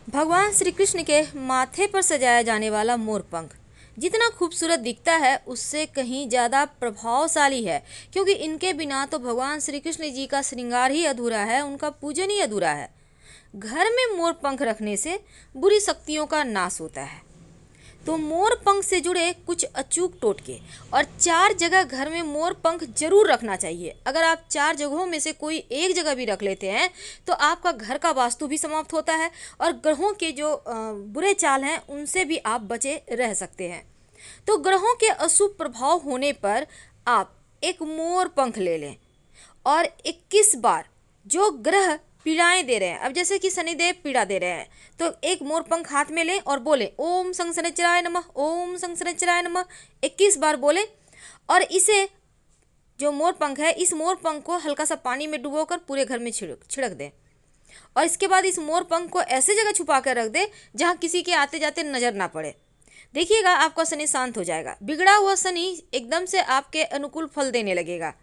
भगवान श्री कृष्ण के माथे पर सजाया जाने वाला मोरपंख जितना खूबसूरत दिखता है उससे कहीं ज़्यादा प्रभावशाली है, क्योंकि इनके बिना तो भगवान श्री कृष्ण जी का श्रृंगार ही अधूरा है, उनका पूजन ही अधूरा है। घर में मोरपंख रखने से बुरी शक्तियों का नाश होता है। तो मोर पंख से जुड़े कुछ अचूक टोटके और 4 जगह घर में मोर पंख जरूर रखना चाहिए। अगर आप 4 जगहों में से कोई एक जगह भी रख लेते हैं तो आपका घर का वास्तु भी समाप्त होता है और ग्रहों के जो बुरे चाल हैं उनसे भी आप बचे रह सकते हैं। तो ग्रहों के अशुभ प्रभाव होने पर आप एक मोर पंख ले लें और 21 बार जो ग्रह पीड़ाएं दे रहे हैं, अब जैसे कि शनिदेव पीड़ा दे रहे हैं, तो एक मोर पंख हाथ में लें और बोलें ओम शनिश्चराय नमः, ओम शनिश्चराय नमः 21 बार बोलें। और इसे जो मोर पंख है, इस मोर पंख को हल्का सा पानी में डुबोकर पूरे घर में छिड़क दें और इसके बाद इस मोर पंख को ऐसे जगह छुपा कर रख दें जहां किसी के आते जाते नजर ना पड़े। देखिएगा आपका शनि शांत हो जाएगा, बिगड़ा हुआ शनि एकदम से आपके अनुकूल फल देने लगेगा।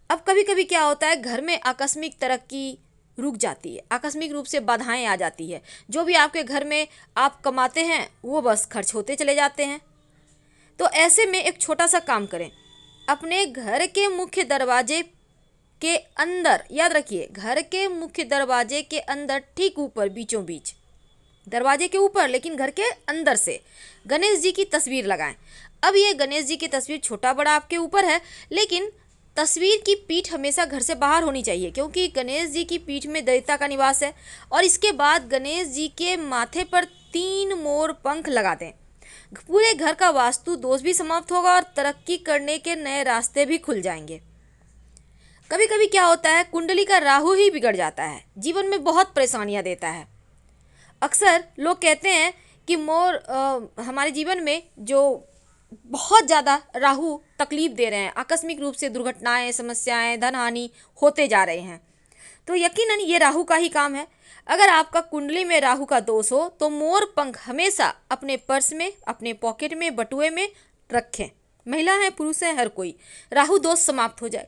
अब कभी कभी क्या होता है, घर में आकस्मिक तरक्की रुक जाती है, आकस्मिक रूप से बाधाएं आ जाती है, जो भी आपके घर में आप कमाते हैं वो बस खर्च होते चले जाते हैं। तो ऐसे में एक छोटा सा काम करें, अपने घर के मुख्य दरवाजे के अंदर, याद रखिए घर के मुख्य दरवाजे के अंदर ठीक ऊपर बीचों बीच, दरवाजे के ऊपर लेकिन घर के अंदर से गणेश जी की तस्वीर लगाएं। अब ये गणेश जी की तस्वीर छोटा बड़ा आपके ऊपर है, लेकिन तस्वीर की पीठ हमेशा घर से बाहर होनी चाहिए, क्योंकि गणेश जी की पीठ में दैवता का निवास है। और इसके बाद गणेश जी के माथे पर 3 मोर पंख लगा दें। पूरे घर का वास्तु दोष भी समाप्त होगा और तरक्की करने के नए रास्ते भी खुल जाएंगे। कभी कभी क्या होता है, कुंडली का राहु ही बिगड़ जाता है, जीवन में बहुत परेशानियां देता है। अक्सर लोग कहते हैं कि मोर हमारे जीवन में जो बहुत ज़्यादा राहु तकलीफ दे रहे हैं, आकस्मिक रूप से दुर्घटनाएं, समस्याएं, धन हानि होते जा रहे हैं, तो यकीनन ये राहु का ही काम है। अगर आपका कुंडली में राहु का दोष हो तो मोर पंख हमेशा अपने पर्स में, अपने पॉकेट में, बटुए में रखें। महिला है, पुरुष है, हर कोई, राहु दोष समाप्त हो जाए,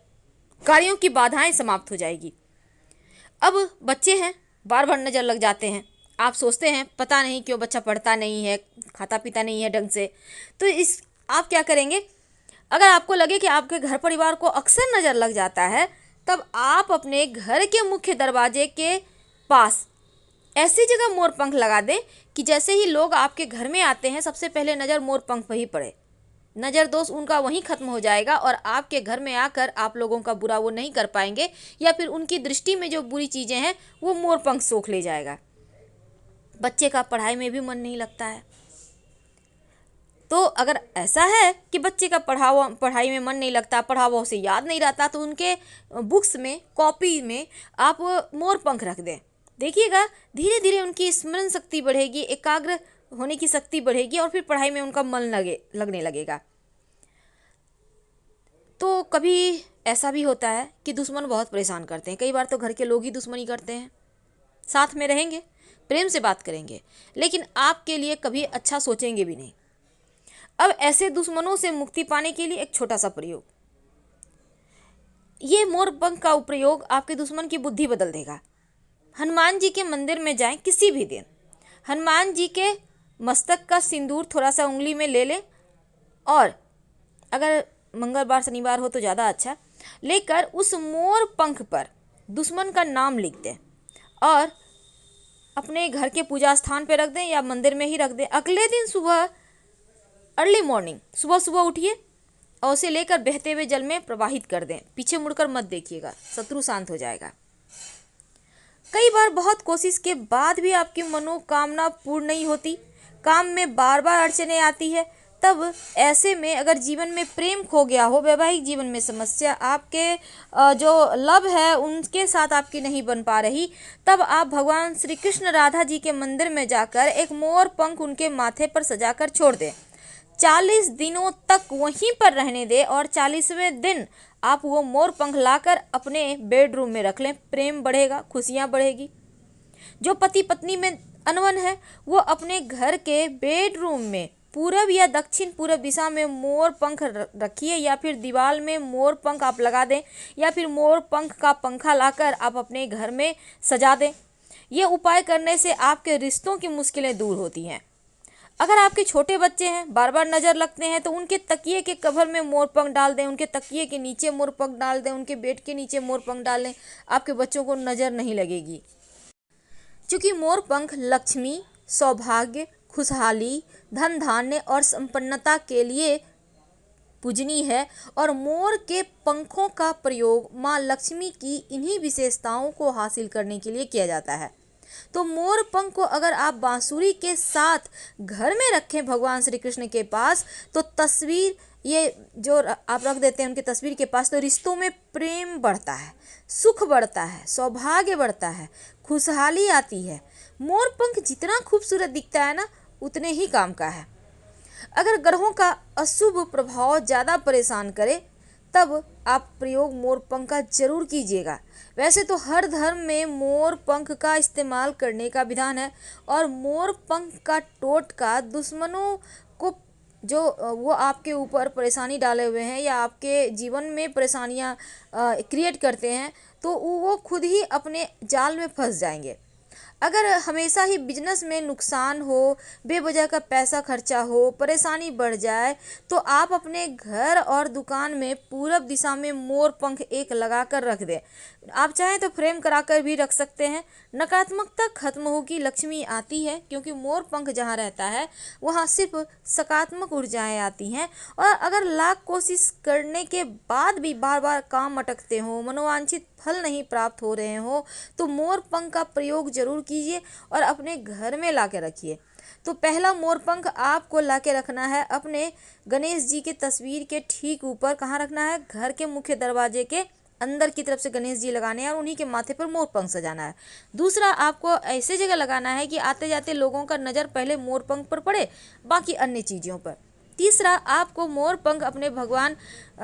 कार्यों की बाधाएं समाप्त हो जाएगी। अब बच्चे हैं, बार बार नज़र लग जाते हैं, आप सोचते हैं पता नहीं क्यों बच्चा पढ़ता नहीं है, खाता पीता नहीं है ढंग से, तो इस आप क्या करेंगे, अगर आपको लगे कि आपके घर परिवार को अक्सर नज़र लग जाता है, तब आप अपने घर के मुख्य दरवाजे के पास ऐसी जगह मोर पंख लगा दें कि जैसे ही लोग आपके घर में आते हैं सबसे पहले नज़र मोर पंख पर ही पड़े। नज़र दोष उनका वहीं खत्म हो जाएगा और आपके घर में आकर आप लोगों का बुरा वो नहीं कर पाएंगे, या फिर उनकी दृष्टि में जो बुरी चीज़ें हैं वो मोर पंख सोख ले जाएगा। बच्चे का पढ़ाई में भी मन नहीं लगता है, तो अगर ऐसा है कि बच्चे का पढ़ाई में मन नहीं लगता, पढ़ा हुआ उसे याद नहीं रहता, तो उनके बुक्स में, कॉपी में आप मोर पंख रख दें। देखिएगा धीरे धीरे उनकी स्मरण शक्ति बढ़ेगी, एकाग्र होने की शक्ति बढ़ेगी और फिर पढ़ाई में उनका मन लगने लगेगा। तो कभी ऐसा भी होता है कि दुश्मन बहुत परेशान करते हैं, कई बार तो घर के लोग ही दुश्मनी करते हैं, साथ में रहेंगे, प्रेम से बात करेंगे, लेकिन आपके लिए कभी अच्छा सोचेंगे भी नहीं। अब ऐसे दुश्मनों से मुक्ति पाने के लिए एक छोटा सा प्रयोग, ये मोर पंख का प्रयोग आपके दुश्मन की बुद्धि बदल देगा। हनुमान जी के मंदिर में जाएं किसी भी दिन, हनुमान जी के मस्तक का सिंदूर थोड़ा सा उंगली में ले लें और अगर मंगलवार शनिवार हो तो ज़्यादा अच्छा, लेकर उस मोर पंख पर दुश्मन का नाम लिख दें और अपने घर के पूजा स्थान पर रख दें या मंदिर में ही रख दें। अगले दिन सुबह अर्ली मॉर्निंग सुबह सुबह उठिए और उसे लेकर बहते हुए जल में प्रवाहित कर दें, पीछे मुड़कर मत देखिएगा, शत्रु शांत हो जाएगा। कई बार बहुत कोशिश के बाद भी आपकी मनोकामना पूर्ण नहीं होती, काम में बार बार अड़चने आती है, तब ऐसे में अगर जीवन में प्रेम खो गया हो, वैवाहिक जीवन में समस्या, आपके जो लव है उनके साथ आपकी नहीं बन पा रही, तब आप भगवान श्री कृष्ण राधा जी के मंदिर में जाकर एक मोर पंख उनके माथे पर सजाकर छोड़ दें। 40 दिनों तक वहीं पर रहने दें और 40वें दिन आप वो मोर पंख लाकर अपने बेडरूम में रख लें। प्रेम बढ़ेगा, खुशियाँ बढ़ेगी। जो पति पत्नी में अनबन है वो अपने घर के बेडरूम में पूरब या दक्षिण पूरब दिशा में मोर पंख रखिए, या फिर दीवार में मोर पंख आप लगा दें, या फिर मोर पंख का पंखा लाकर आप अपने घर में सजा दें। ये उपाय करने से आपके रिश्तों की मुश्किलें दूर होती हैं। अगर आपके छोटे बच्चे हैं, बार बार नज़र लगते हैं, तो उनके तकिए के कवर में मोर पंख डाल दें, उनके तकिए के नीचे मोर पंख डाल दें, उनके बेड के नीचे मोर पंख डाल दें, आपके बच्चों को नज़र नहीं लगेगी। क्योंकि मोर पंख लक्ष्मी, सौभाग्य, खुशहाली, धन धान्य और संपन्नता के लिए पूजनीय है और मोर के पंखों का प्रयोग माँ लक्ष्मी की इन्हीं विशेषताओं को हासिल करने के लिए किया जाता है। तो मोर पंख को अगर आप बांसुरी के साथ घर में रखें भगवान श्री कृष्ण के पास, तो तस्वीर ये जो आप रख देते हैं उनकी तस्वीर के पास, तो रिश्तों में प्रेम बढ़ता है, सुख बढ़ता है, सौभाग्य बढ़ता है, खुशहाली आती है। मोर पंख जितना खूबसूरत दिखता है ना, उतने ही काम का है। अगर ग्रहों का अशुभ प्रभाव ज़्यादा परेशान करे, तब आप प्रयोग मोर पंख का जरूर कीजिएगा। वैसे तो हर धर्म में मोर पंख का इस्तेमाल करने का विधान है और मोर पंख का टोटका दुश्मनों को जो वो आपके ऊपर परेशानी डाले हुए हैं या आपके जीवन में परेशानियां क्रिएट करते हैं, तो वो खुद ही अपने जाल में फंस जाएंगे। अगर हमेशा ही बिजनेस में नुकसान हो, बेवजह का पैसा खर्चा हो, परेशानी बढ़ जाए, तो आप अपने घर और दुकान में पूरब दिशा में मोर पंख एक लगा कर रख दें। आप चाहें तो फ्रेम कराकर भी रख सकते हैं। नकारात्मकता खत्म होगी, लक्ष्मी आती है, क्योंकि मोर पंख जहाँ रहता है वहाँ सिर्फ सकारात्मक ऊर्जाएं आती हैं। और अगर लाख कोशिश करने के बाद भी बार बार काम अटकते हो, मनोवांछित फल नहीं प्राप्त हो रहे हो, तो मोर पंख का प्रयोग जरूर कीजिए और अपने घर में ला के रखिए। तो पहला मोर पंख आपको ला के रखना है अपने गणेश जी के तस्वीर के ठीक ऊपर। कहाँ रखना है? घर के मुख्य दरवाजे के अंदर की तरफ से गणेश जी लगाने हैं और उन्हीं के माथे पर मोर पंख सजाना है। दूसरा, आपको ऐसे जगह लगाना है कि आते जाते लोगों का नज़र पहले मोर पंख पर पड़े, बाकी अन्य चीज़ों पर। तीसरा, आपको मोर पंख अपने भगवान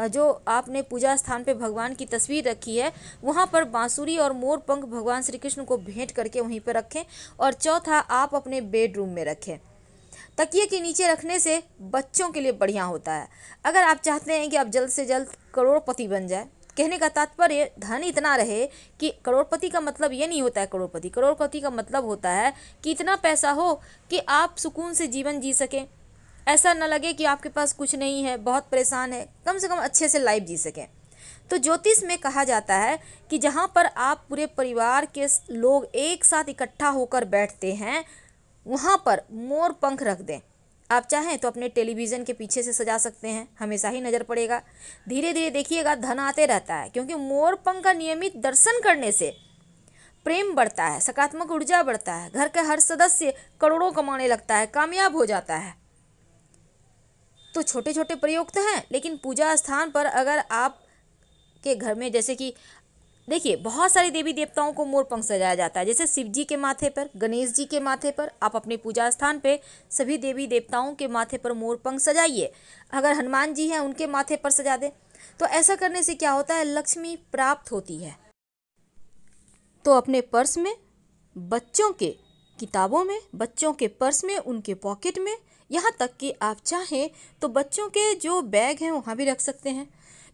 जो आपने पूजा स्थान पे भगवान की तस्वीर रखी है वहाँ पर बांसुरी और मोर पंख भगवान श्री कृष्ण को भेंट करके वहीं पर रखें। और चौथा, आप अपने बेडरूम में रखें। तकिए के नीचे रखने से बच्चों के लिए बढ़िया होता है। अगर आप चाहते हैं कि आप जल्द से जल्द करोड़पति बन जाए, कहने का तात्पर्य धन इतना रहे कि करोड़पति का मतलब ये नहीं होता है करोड़पति। करोड़पति का मतलब होता है कि इतना पैसा हो कि आप सुकून से जीवन जी सकें, ऐसा न लगे कि आपके पास कुछ नहीं है, बहुत परेशान है, कम से कम अच्छे से लाइफ जी सकें। तो ज्योतिष में कहा जाता है कि जहाँ पर आप पूरे परिवार के लोग एक साथ इकट्ठा होकर बैठते हैं, वहाँ पर मोर पंख रख दें। आप चाहें तो अपने टेलीविज़न के पीछे से सजा सकते हैं, हमेशा ही नज़र पड़ेगा। धीरे धीरे देखिएगा, धन आते रहता है, क्योंकि मोर पंख का नियमित दर्शन करने से प्रेम बढ़ता है, सकारात्मक ऊर्जा बढ़ता है, घर का हर सदस्य करोड़ों कमाने लगता है, कामयाब हो जाता है। तो छोटे छोटे प्रयोग तो हैं, लेकिन पूजा स्थान पर अगर आप के घर में, जैसे कि देखिए बहुत सारे देवी देवताओं को मोर पंख सजाया जाता है। जैसे शिव जी के माथे पर, गणेश जी के माथे पर, आप अपने पूजा स्थान पे सभी देवी देवताओं के माथे पर मोर पंख सजाइए। अगर हनुमान जी हैं उनके माथे पर सजा दें। तो ऐसा करने से क्या होता है? लक्ष्मी प्राप्त होती है। तो अपने पर्स में, बच्चों के किताबों में, बच्चों के पर्स में, उनके पॉकेट में, यहाँ तक कि आप चाहें तो बच्चों के जो बैग हैं वहाँ भी रख सकते हैं।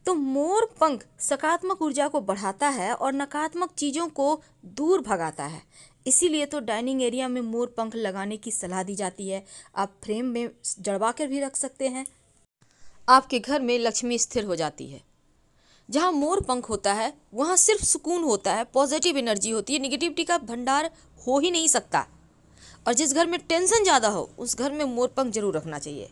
तो मोर पंख सकारात्मक ऊर्जा को बढ़ाता है और नकारात्मक चीज़ों को दूर भगाता है। इसीलिए तो डाइनिंग एरिया में मोर पंख लगाने की सलाह दी जाती है। आप फ्रेम में जड़वा कर भी रख सकते हैं। आपके घर में लक्ष्मी स्थिर हो जाती है। जहाँ मोर पंख होता है वहाँ सिर्फ सुकून होता है, पॉजिटिव एनर्जी होती है, निगेटिविटी का भंडार हो ही नहीं सकता। और जिस घर में टेंशन ज़्यादा हो उस घर में मोर पंख जरूर रखना चाहिए।